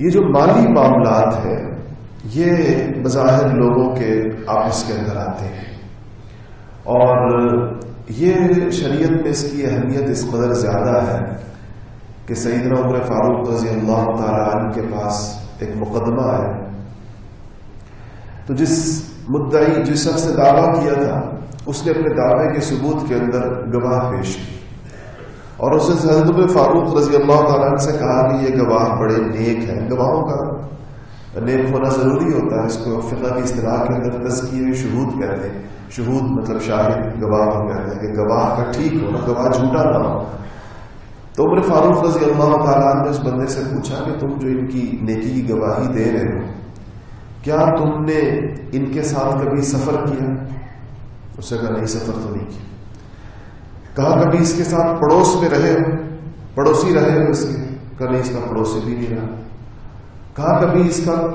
یہ جو مالی معاملات ہیں یہ بظاہر لوگوں کے آپس کے اندر آتے ہیں، اور یہ شریعت میں اس کی اہمیت اس قدر زیادہ ہے کہ سیدنا عمر فاروق رضی اللہ تعالی عنہ کے پاس ایک مقدمہ ہے، تو جس مدعی جس شخص نے دعویٰ کیا تھا اس نے اپنے دعوے کے ثبوت کے اندر گواہ پیش کی، اور اس نے حضرت عمر فاروق رضی اللہ تعالیٰ عنہ سے کہا کہ یہ گواہ بڑے نیک ہیں۔ گواہوں کا نیک ہونا ضروری ہوتا ہے، اس کو فقہ کی اصطلاح کے اندر تزکیہ شہود کہتے ہیں۔ شہود مطلب شاہد، گواہ ہم کہتے ہیں کہ گواہ کا ٹھیک ہو، گواہ جھوٹا نہ ہو۔ تو عمر فاروق رضی اللہ تعالیٰ عنہ نے اس بندے سے پوچھا کہ تم جو ان کی نیکی کی گواہی دے رہے ہو، کیا تم نے ان کے ساتھ کبھی سفر کیا؟ اس نے کہا نہیں، سفر تو نہیں کیا۔ کہا کبھی اس کے ساتھ پڑوس میں رہے ہو، پڑوسی رہے ہو اس کے؟ کہا نہیں، اس کا پڑوسی بھی نہیں رہا۔ کہا کبھی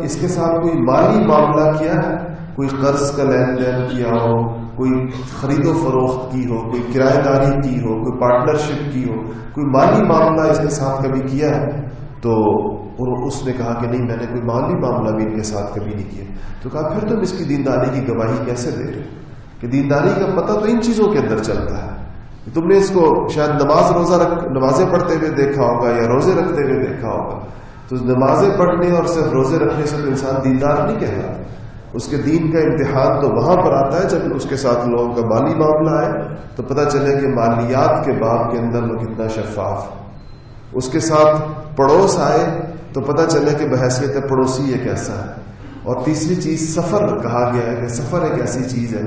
اس کے ساتھ کوئی مالی معاملہ کیا ہے، کوئی قرض کا لین دین کیا ہو، کوئی خرید و فروخت کی ہو، کوئی کرایہ داری کی ہو، کوئی پارٹنرشپ کی ہو، کوئی مالی معاملہ اس کے ساتھ کبھی کیا ہے؟ تو اس نے کہا کہ نہیں، میں نے کوئی مالی معاملہ بھی ان کے ساتھ کبھی نہیں کیا۔ تو کہا پھر تم اس کی دینداری کی گواہی کیسے دے رہے ہو؟ کہ دینداری کا پتہ تو ان چیزوں کے اندر چلتا ہے۔ تم نے اس کو شاید نمازیں پڑھتے ہوئے دیکھا ہوگا یا روزے رکھتے ہوئے دیکھا ہوگا، تو نمازیں پڑھنے اور صرف روزے رکھنے سے تو انسان دیندار نہیں کہتا۔ اس کے دین کا امتحان تو وہاں پر آتا ہے جب اس کے ساتھ لوگوں کا مالی معاملہ ہے، تو پتہ چلے کہ مالیات کے باب کے اندر وہ کتنا شفاف۔ اس کے ساتھ پڑوس آئے تو پتہ چلے کہ بحیثیت پڑوسی یہ کیسا ہے۔ اور تیسری چیز سفر کہا گیا ہے کہ سفر ایک ایسی چیز ہے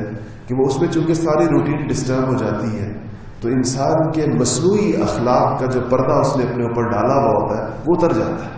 کہ وہ اس میں چونکہ ساری روٹین ڈسٹرب ہو جاتی ہے، تو انسان کے مصنوعی اخلاق کا جو پردہ اس نے اپنے اوپر ڈالا ہوا ہوتا ہے وہ اتر جاتا ہے۔